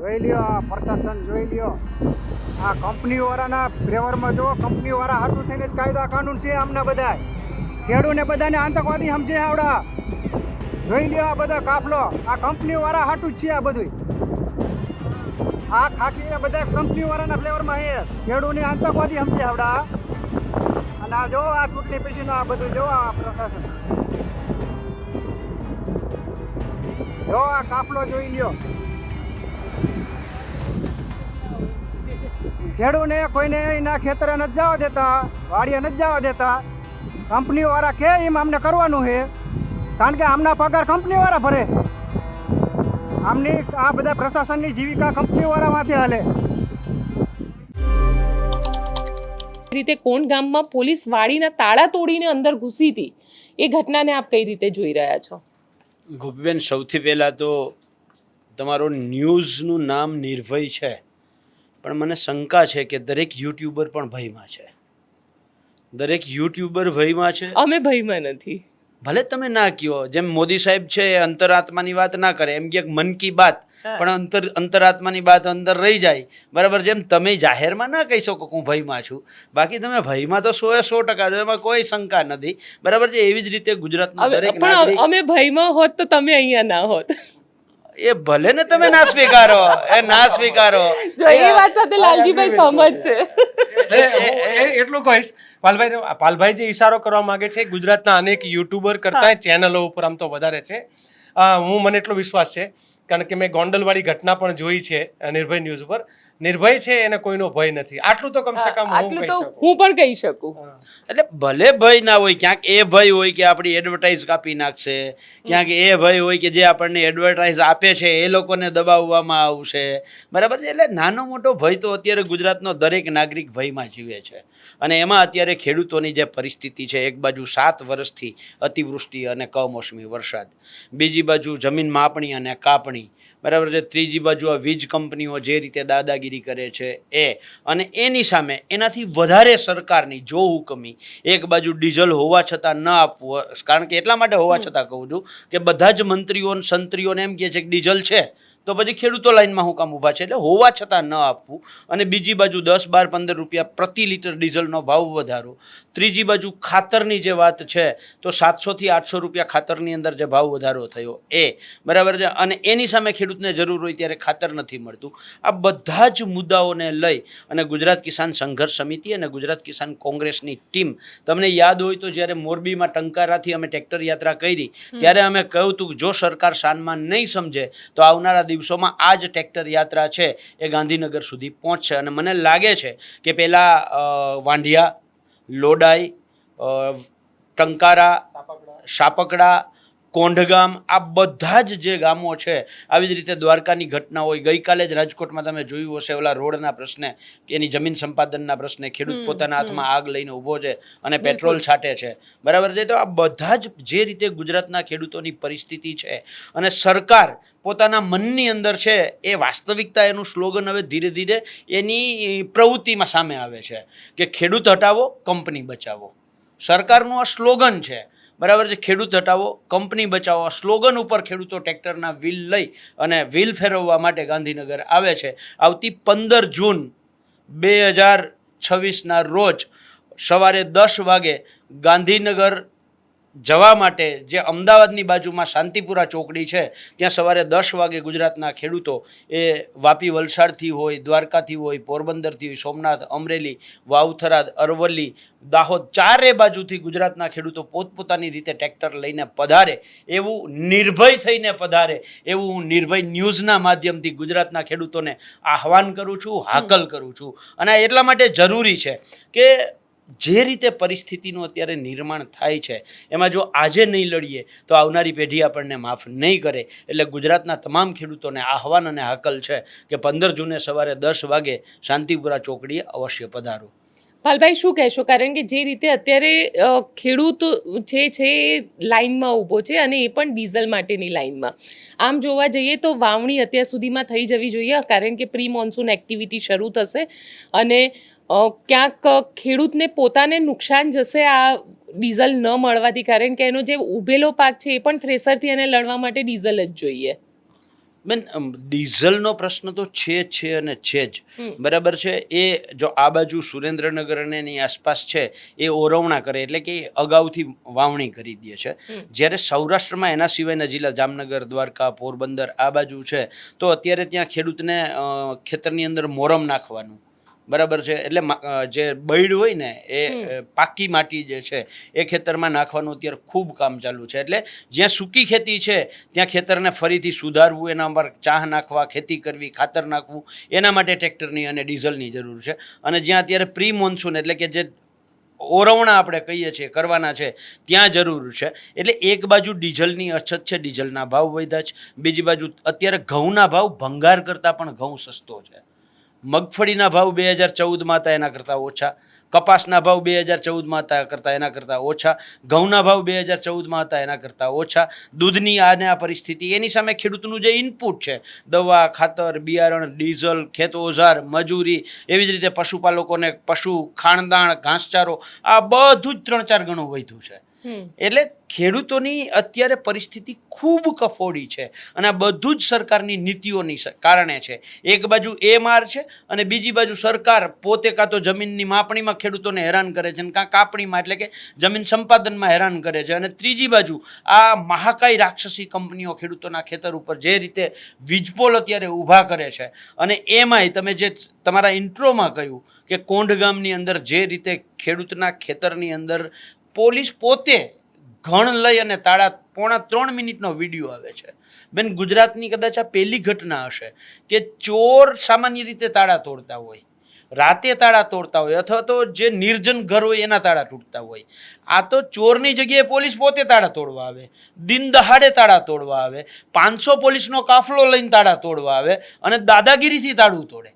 જોઈ લ્યો આ પ્રશાસન જોઈ લ્યો આ કંપનીવાળાના ફેવરમાં જો કંપનીવાળા હાટું થઈને જ કાયદા કાનૂન છે આમના બધા ખેડૂને બધાને આતંકવાદી સમજે આવડા જોઈ લ્યો આ બધા કાફલો આ કંપનીવાળા હાટું જ છે આ બધું આ ખાકી બધા કંપનીવાળાના ફ્લેવરમાં છે ખેડૂને આતંકવાદી સમજે આવડા અને આ જો આ ચૂંટણી પછીનું આ બધું જો આ પ્રશાસન જો આ કાફલો જોઈ લ્યો ખેડૂને કોઈને એના ખેતરે નથી જવા દેતા વાડીએ નથી જવા દેતા કંપનીવાળા કે એમ અમને કરવાનું છે કારણ કે આમના પગાર કંપનીવાળા ભરે આમની આ બધા પ્રશાસનની જીવિકા કંપનીવાળામાંથી હાલે રીતે કોણ ગામમાં પોલીસ વાડીના તાળા તોડીને અંદર ઘૂસી હતી એ ઘટનાને આપ કઈ રીતે જોઈ રહ્યા છો? ગોપીબેન, સૌથી પહેલાં તો તમારું ન્યૂઝનું નામ નિર્ભય છે, પણ મને શંકા છે કે દરેક યુટ્યુબર પણ ભયમાં છે. દરેક યુટ્યુબર ભયમાં છે. અમે ભયમાં નથી. ભલે તમે ના કહો, જેમ મોદી સાહેબ છે એ અંતરાત્માની વાત ના કરે, એમ કે મન કી બાત પણ અંતરાત્માની વાત અંદર રહી જાય, બરાબર. જેમ તમે જાહેરમાં ના કહી શકો હું ભયમાં છું, બાકી તમે ભયમાં તો 100% છો, એમાં કોઈ શંકા નથી, બરાબર છે. એવી જ રીતે ગુજરાતનો દરેક પણ અમે ભયમાં હોત તો તમે અહીંયા ના હોત. એ ભલે ને તમે ના સ્વીકારો, એ ના સ્વીકારો, જો એ વાત સાથે લાલજીભાઈ સહમત છે. એટલું કહીશ પાલભાઈ જે ઈશારો કરવા માંગે છે, ગુજરાતના અનેક યુટ્યુબર કરતા ચેનલો ઉપર આમ તો વધારે છે. મને એટલો વિશ્વાસ છે કારણ કે મેં ગોંડલવાળી ઘટના પણ જોઈ છે નિર્ભય ન્યૂઝ ઉપર. નિર્ભય છે એને કોઈનો ભય નથી, આટલું તો કમસે કમ હું પણ કહી શકું. એટલે ભલે ભય ના હોય, ક્યાંક એ ભય હોય કે આપણી એડવર્ટાઇઝ કાપી નાખશે, ક્યાંક એ ભય હોય કે જે આપણને એડવર્ટાઇઝ આપે છે એ લોકોને દબાવવામાં આવશે, બરાબર છે. એટલે નાનો મોટો ભય તો અત્યારે ગુજરાતનો દરેક નાગરિક ભયમાં જીવે છે. અને એમાં અત્યારે ખેડૂતોની જે પરિસ્થિતિ છે, એક બાજુ 7 વર્ષથી અતિવૃષ્ટિ અને કમોસમી વરસાદ, બીજી બાજુ જમીન માપણી અને કાપણી, બરાબર છે, ત્રીજી બાજુ આ વીજ કંપનીઓ જે રીતે દાદાગીરી કરે છે એ, અને એની સામે એનાથી વધારે સરકારની જો હુકમી, એક બાજુ ડીઝલ હોવા છતાં ન આપવું, કારણ કે એટલા માટે હોવા છતાં કહું છું કે બધા જ મંત્રીઓ સંત્રીઓને એમ કહે છે કે ડીઝલ છે તો પછી ખેડૂતો લાઈનમાં હું કામ ઊભા છે, એટલે હોવા છતાં ન આપવું. અને બીજી બાજુ 10, 12, 15 રૂપિયા પ્રતિ લીટર ડીઝલનો ભાવ વધારો, ત્રીજી બાજુ ખાતરની જે વાત છે તો 700 થી 800 રૂપિયા ખાતરની અંદર જે ભાવ વધારો થયો એ, બરાબર છે. અને એની સામે ખેડૂતને જરૂર હોય ત્યારે ખાતર નથી મળતું. આ બધા જ મુદ્દાઓને લઈ અને ગુજરાત કિસાન સંઘર્ષ સમિતિ અને ગુજરાત કિસાન કોંગ્રેસની ટીમ, તમને યાદ હોય તો જ્યારે મોરબીમાં ટંકારાથી અમે ટ્રેક્ટર યાત્રા કરી ત્યારે અમે કહ્યું હતું કે જો સરકાર સાનમાં નહીં સમજે તો આવનારા દિવસોમાં આ જ ટ્રેક્ટર યાત્રા છે એ ગાંધીનગર સુધી પહોંચશે. અને મને લાગે છે કે પહેલાં વાંઢિયા, લોડાઈ, ટંકારા, સાપકડા, કોંઢગામ, આ બધા જ જે ગામો છે, આવી જ રીતે દ્વારકાની ઘટના હોય. ગઈકાલે જ રાજકોટમાં તમે જોયું હશે ઓલા રોડના પ્રશ્ને, કે એની જમીન સંપાદનના પ્રશ્ને ખેડૂત પોતાના હાથમાં આગ લઈને ઊભો છે અને પેટ્રોલ છાંટે છે, બરાબર છે. તો આ બધા જ જે રીતે ગુજરાતના ખેડૂતોની પરિસ્થિતિ છે અને સરકાર પોતાના મનની અંદર છે એ વાસ્તવિકતા, એનું સ્લોગન હવે ધીરે ધીરે એની પ્રવૃત્તિમાં સામે આવે છે કે ખેડૂત હટાવો, કંપની બચાવો. સરકારનું આ સ્લોગન છે, બરાબર છે. ખેડૂત હટાવો, કંપની બચાવો. આ સ્લોગન ઉપર ખેડૂતો ટ્રેક્ટરના વ્હીલ લઈ અને વ્હીલ ફેરવવા માટે ગાંધીનગર આવે છે. આવતી 15 જૂન 2026ના રોજ સવારે 10 વાગે ગાંધીનગર જવા માટે, જે અમદાવાદની બાજુમાં શાંતિપુરા ચોકડી છે ત્યાં સવારે 10 વાગે ગુજરાતના ખેડૂતો, એ વાપી વલસાડથી હોય, દ્વારકાથી હોય, પોરબંદરથી હોય, સોમનાથ, અમરેલી, વાવથરા, અરવલ્લી, દાહોદ, ચારે બાજુથી ગુજરાતના ખેડૂતો પોતપોતાની રીતે ટ્રેક્ટર લઈને પધારે, એવું નિર્ભય થઈને પધારે, એવું હું નિર્ભય ન્યૂઝના માધ્યમથી ગુજરાતના ખેડૂતોને આહવાન કરું છું, હાકલ કરું છું. અને એટલા માટે જરૂરી છે કે જે રીતે પરિસ્થિતિનું અત્યારે નિર્માણ થાય છે એમાં જો આજે નહીં લડીએ તો આવનારી પેઢી આપણને માફ નહીં કરે. એટલે ગુજરાતના તમામ ખેડૂતોને આહવાન અને હાકલ છે કે 15 જૂને સવારે 10 વાગે શાંતિપુરા ચોકડીએ અવશ્ય પધારો. પાલભાઈ, શું કહેશો? કારણ કે જે રીતે અત્યારે ખેડૂત છે લાઇનમાં ઊભો છે અને એ પણ ડીઝલ માટેની લાઇનમાં. આમ જોવા જઈએ તો વાવણી અત્યાર સુધીમાં થઈ જવી જોઈએ, કારણ કે પ્રી મોન્સૂન એક્ટિવિટી શરૂ થશે અને ક્યાંક ખેડૂતને પોતાને નુકસાન જશે આ ડીઝલ ન મળવાથી, કારણ કે એનો જે ઉભેલો પાક છે એ પણ થ્રેસરથી એને લડવા માટે ડીઝલ જ જોઈએ. બેન ડીઝલનો પ્રશ્ન તો છે અને છે જ બરાબર છે. એ જો આ બાજુ સુરેન્દ્રનગર અને એની આસપાસ છે એ ઓરવણા કરે એટલે કે એ અગાઉથી વાવણી કરી દે છે. જ્યારે સૌરાષ્ટ્રમાં એના સિવાયના જિલ્લા જામનગર, દ્વારકા, પોરબંદર આ બાજુ છે તો અત્યારે ત્યાં ખેડૂતને ખેતરની અંદર મોરમ નાખવાનું બરાબર છે એટલે જે બૈડ હોય ને એ પાકી માટી જે છે એ ખેતરમાં નાખવાનું અત્યારે ખૂબ કામ ચાલુ છે. એટલે જ્યાં સૂકી ખેતી છે ત્યાં ખેતરને ફરીથી સુધારવું, એના પર ચાહ નાખવા, ખેતી કરવી, ખાતર નાખવું, એના માટે ટ્રેક્ટરની અને ડીઝલની જરૂર છે. અને જ્યાં અત્યારે પ્રી મોન્સૂન એટલે કે જે ઓરવણા આપણે કહીએ છીએ કરવાના છે ત્યાં જરૂર છે. એટલે એક બાજુ ડીઝલની અછત છે, ડીઝલના ભાવ વધ્યા છે, બીજી બાજુ અત્યારે ઘઉંના ભાવ ભંગાર કરતાં પણ ઘઉં સસ્તો છે. મગફળીના ભાવ 2014માં હતા એના કરતાં ઓછા, કપાસના ભાવ 2014માં હતા કરતાં એના કરતાં ઓછા, ઘઉંના ભાવ 2014માં હતા એના કરતાં ઓછા. દૂધની આને આ પરિસ્થિતિ, એની સામે ખેડૂતનું જે ઇનપુટ છે દવા, ખાતર, બિયારણ, ડીઝલ, ખેત ઓજાર, મજૂરી, એવી જ રીતે પશુપાલકોને પશુ ખાણદાણ, ઘાસચારો, આ બધું જ 3-4 ગણું વધ્યું છે. એટલે ખેડૂતોની અત્યારે પરિસ્થિતિ ખૂબ કફોડી છે અને આ બધું જ સરકારની નીતિઓની કારણે છે. એક બાજુ એ માર છે અને બીજી બાજુ સરકાર પોતે કાં તો જમીનની માપણીમાં ખેડૂતોને હેરાન કરે છે કાં કાપણીમાં એટલે કે જમીન સંપાદનમાં હેરાન કરે છે. અને ત્રીજી બાજુ આ મહાકાય રાક્ષસી કંપનીઓ ખેડૂતોના ખેતર ઉપર જે રીતે વીજપોલ અત્યારે ઊભા કરે છે. અને એમાંય તમે જે તમારા ઇન્ટ્રોમાં કહ્યું કે કોંઢ ગામની અંદર જે રીતે ખેડૂતના ખેતરની અંદર પોલીસ પોતે ઘણ લઈ અને તાળા 2.5 મિનિટનો વિડીયો આવે છે. બેન ગુજરાતની કદાચ આ પહેલી ઘટના હશે કે ચોર સામાન્ય રીતે તાળા તોડતા હોય, રાતે તાળા તોડતા હોય અથવા તો જે નિર્જન ઘર હોય એના તાળા તૂટતા હોય. આ તો ચોરની જગ્યાએ પોલીસ પોતે તાળા તોડવા આવે, દિન દહાડે તાળા તોડવા આવે, 500 પોલીસનો કાફલો લઈને તાળા તોડવા આવે અને દાદાગીરીથી તાળું તોડે.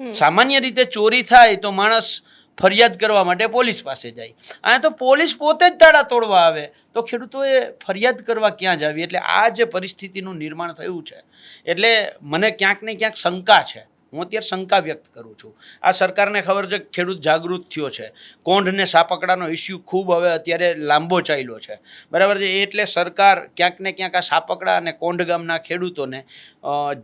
સામાન્ય રીતે ચોરી થાય તો માણસ ફરિયાદ કરવા માટે પોલીસ પાસે જાય, આ તો પોલીસ પોતે જ તાળા તોડવા આવે તો ખેડૂતોએ ફરિયાદ કરવા ક્યાં જાવી. એટલે આ જે પરિસ્થિતિનું નિર્માણ થયું છે એટલે મને ક્યાંક ને ક્યાંક શંકા છે. હું અત્યારે શંકા વ્યક્ત કરું છું. આ સરકારને ખબર છે ખેડૂત જાગૃત થયો છે, કોંઢ ને સાપકડાનો ઇસ્યુ ખૂબ હવે અત્યારે લાંબો ચાલ્યો છે બરાબર છે. એટલે સરકાર ક્યાંક ને ક્યાંક આ સાપકડા અને કોંઢ ગામના ખેડૂતોને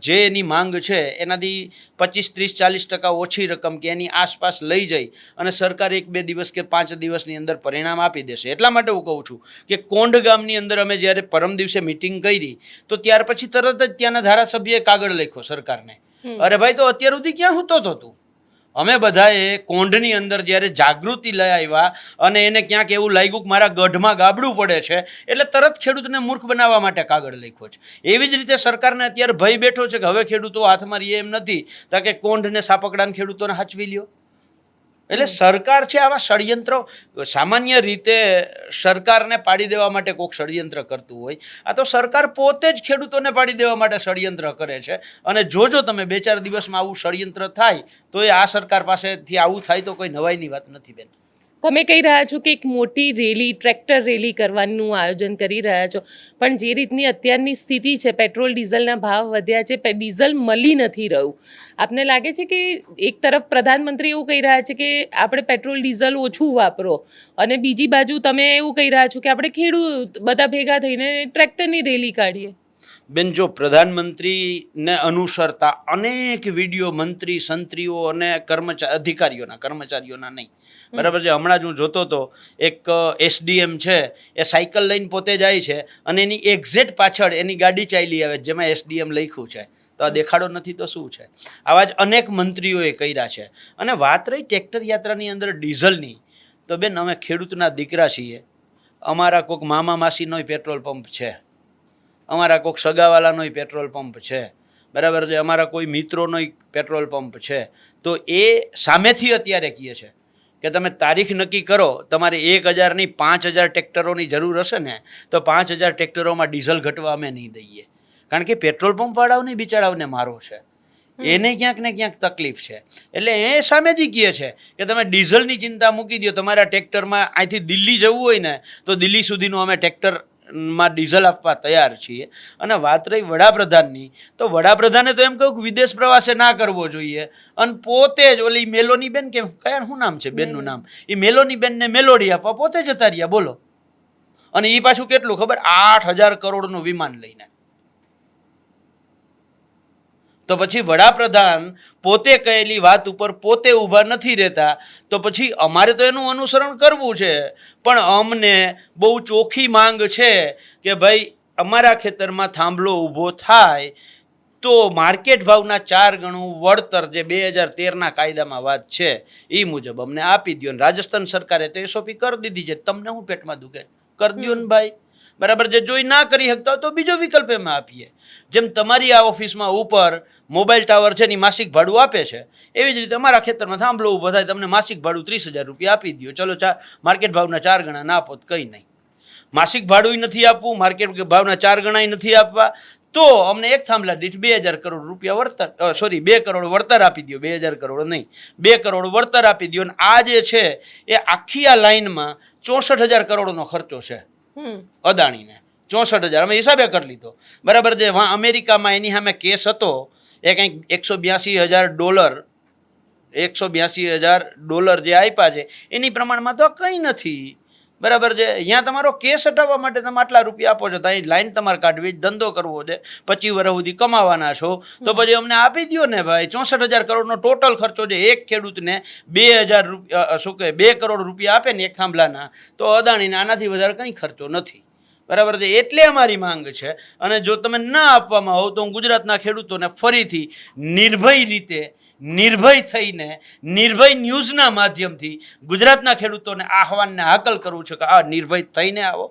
જે એની માંગ છે એનાથી 25-30-40% ઓછી રકમ કે એની આસપાસ લઈ જઈ અને સરકાર 1-2 દિવસ કે 5 દિવસની અંદર પરિણામ આપી દેશે. એટલા માટે હું કહું છું કે કોંઢ ગામની અંદર અમે જ્યારે પરમ દિવસે મિટિંગ કરી તો ત્યાર પછી તરત જ ત્યાંના ધારાસભ્યએ કાગળ લખ્યો સરકારને, અરે ભાઈ તો અત્યાર સુધી ક્યાં સૂતો હતો તું? અમે બધાએ કોંઢની અંદર જ્યારે જાગૃતિ લઈ આવ્યા અને એને ક્યાંક એવું લાગ્યું કે મારા ગઢમાં ગાબડું પડે છે એટલે તરત ખેડૂતને મૂર્ખ બનાવવા માટે કાગળ લખ્યો છે. એવી જ રીતે સરકારને અત્યારે ભય બેઠો છે કે હવે ખેડૂતો હાથમાં રહીએ એમ નથી તો કે કોંઢને સાપકડાને ખેડૂતોને હાચવી લ્યો. એટલે સરકાર છે આવા ષડયંત્રો, સામાન્ય રીતે સરકારને પાડી દેવા માટે કોઈક ષડયંત્ર કરતું હોય, આ તો સરકાર પોતે જ ખેડૂતોને પાડી દેવા માટે ષડયંત્ર કરે છે. અને જોજો તમે 2-4 દિવસમાં આવું ષડયંત્ર થાય તો એ આ સરકાર પાસેથી આવું થાય તો કોઈ નવાઈની વાત નથી બેન. તમે કહી રહ્યા છો કે એક મોટી રેલી, ટ્રેક્ટર રેલી કરવાનું આયોજન કરી રહ્યા છો, પણ જે રીતની અત્યારની સ્થિતિ છે, પેટ્રોલ ડીઝલના ભાવ વધ્યા છે, ડીઝલ મળી નથી રહ્યું. આપને લાગે છે કે એક તરફ પ્રધાનમંત્રી એવું કહી રહ્યા છે કે આપણે પેટ્રોલ ડીઝલ ઓછું વાપરો અને બીજી બાજુ તમે એવું કહી રહ્યા છો કે આપણે ખેડૂત બધા ભેગા થઈને ટ્રેક્ટરની રેલી કાઢીએ? બેન જો પ્રધાનમંત્રીને અનુસરતા અનેક વિડીયો મંત્રી, સંત્રીઓ અને કર્મચારીઓના નહીં બરાબર છે. હમણાં જ હું જોતો હતો એક SDM છે એ સાયકલ લઈને પોતે જાય છે અને એની એક્ઝેક્ટ પાછળ એની ગાડી ચાલી આવે જેમાં SDM લખ્યું છે. તો આ દેખાડો નથી તો શું છે? આવા જ અનેક મંત્રીઓએ કર્યા છે. અને વાત રહી ટ્રેક્ટર યાત્રાની અંદર ડીઝલની, તો બેન અમે ખેડૂતના દીકરા છીએ, અમારા કોઈક મામા માસીનોય પેટ્રોલ પંપ છે, અમારા કોઈક સગાવાલાનોય પેટ્રોલ પંપ છે બરાબર છે, અમારા કોઈ મિત્રોનોય પેટ્રોલ પંપ છે. તો એ સામેથી અત્યારે કહે છે કે તમે તારીખ નક્કી કરો, તમારે 1000 નહીં 5000 ટ્રેક્ટરોની જરૂર હશે ને તો 5000 ટ્રેક્ટરોમાં ડીઝલ ઘટવા અમે નહીં દઈએ. કારણ કે પેટ્રોલ પંપવાળાઓને બિચારાઓને મારો છે, એને ક્યાંક ને ક્યાંક તકલીફ છે. એટલે એ સામેથી કહે છે કે તમે ડીઝલની ચિંતા મૂકી દો, તમારા ટ્રેક્ટરમાં અહીંથી દિલ્હી જવું હોય ને તો દિલ્હી સુધીનું અમે ટ્રેક્ટરમાં ડીઝલ આપવા તૈયાર છીએ. અને વાત રહી વડાપ્રધાનની, તો વડાપ્રધાને તો એમ કહ્યું કે વિદેશ પ્રવાસે ના કરવો જોઈએ અને પોતે જ ઓલી મેલોની બેન, કે કયા શું નામ છે બેનનું નામ, એ મેલોની બેનને મેલોડી આપવા પોતે જતા રહ્યા બોલો. અને એ પાછું કેટલું ખબર, 8000 કરોડનું વિમાન લઈને. તો પછી વડાપ્રધાન પોતે કહેલી વાત ઉપર પોતે ઊભા નથી રહેતા, તો પછી અમારે તો એનું અનુસરણ કરવું છે. પણ અમને બહુ ચોખ્ખી માંગ છે કે ભાઈ અમારા ખેતરમાં થાંભલો ઊભો થાય તો માર્કેટ ભાવના 4 ગણું વળતર જે 2013ના કાયદામાં વાત છે એ મુજબ અમને આપી દો. ને રાજસ્થાન સરકારે તો SOP કરી દીધી છે, તમને હું પેટમાં દુખે કરી દો ને ભાઈ. બરાબર, જે જોઈ ના કરી શકતા હોય તો બીજો વિકલ્પ એમાં આપીએ. જેમ તમારી આ ઓફિસમાં ઉપર મોબાઈલ ટાવર છે ની માસિક ભાડું આપે છે, એવી જ રીતે અમારા ખેતરમાં થાંભલો ઊભો થાય તમને માસિક ભાડું 30,000 રૂપિયા આપી દો. ચલો માર્કેટ ભાવના 4 ગણા ના આપો તો કંઈ નહીં. માસિક ભાડું નથી આપવું, માર્કેટ ભાવના 4 ગણા નથી આપવા, તો અમને એક થાંભલા દીઠ 2,000 કરોડ રૂપિયા વળતર, 2 કરોડ વળતર આપી દો. 2,000 કરોડ નહીં, 2 કરોડ વળતર આપી દો. અને આ જે છે એ આખી આ લાઈનમાં 64,000 કરોડનો ખર્ચો છે અદાણીને. 64,000 અમે હિસાબે કરી લીધો. બરાબર છે. અમેરિકામાં એની સામે કેસ હતો એ કંઈક $182,000 $182,000 જે આપ્યા છે એની પ્રમાણમાં તો કંઈ નથી. બરાબર છે. અહીંયા તમારો કેસ હટાવવા માટે તમે આટલા રૂપિયા આપો છો, તો અહીં લાઈન તમારે કાઢવી, ધંધો કરવો છે, 25 વર્ષ સુધી કમાવાના છો, તો પછી અમને આપી દો ને ભાઈ. 64,000 કરોડનો ટોટલ ખર્ચો છે. એક ખેડૂતને 2,000 રૂપિયા શું કહે 2 કરોડ રૂપિયા આપે ને એક થાંભલાના, તો અદાણીને આનાથી વધારે કંઈ ખર્ચો નથી. બરાબર છે. એટલે અમારી માંગ છે. અને જો તમે ના આપવામાં હો તો હું ગુજરાતના ખેડૂતોને ફરીથી નિર્ભય થઈને નિર્ભય ન્યૂઝના માધ્યમથી ગુજરાતના ખેડૂતોને આહવાનને હાકલ કરવું છે કે આ નિર્ભય થઈને આવો,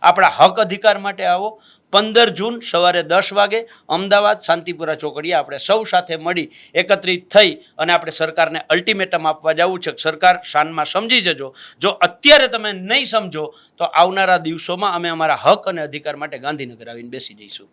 આપણા હક અધિકાર માટે આવો. 15 જૂન સવારે 10 વાગે અમદાવાદ શાંતિપુરા ચોકડીએ આપણે સૌ સાથે મળી એકત્રિત થઈ અને આપણે સરકારને અલ્ટિમેટમ આપવા જવું છે. સરકાર શાનમાં સમજી જજો. જો અત્યારે તમે નહીં સમજો તો આવનારા દિવસોમાં અમે અમારા હક અને અધિકાર માટે ગાંધીનગર આવીને બેસી જઈશું.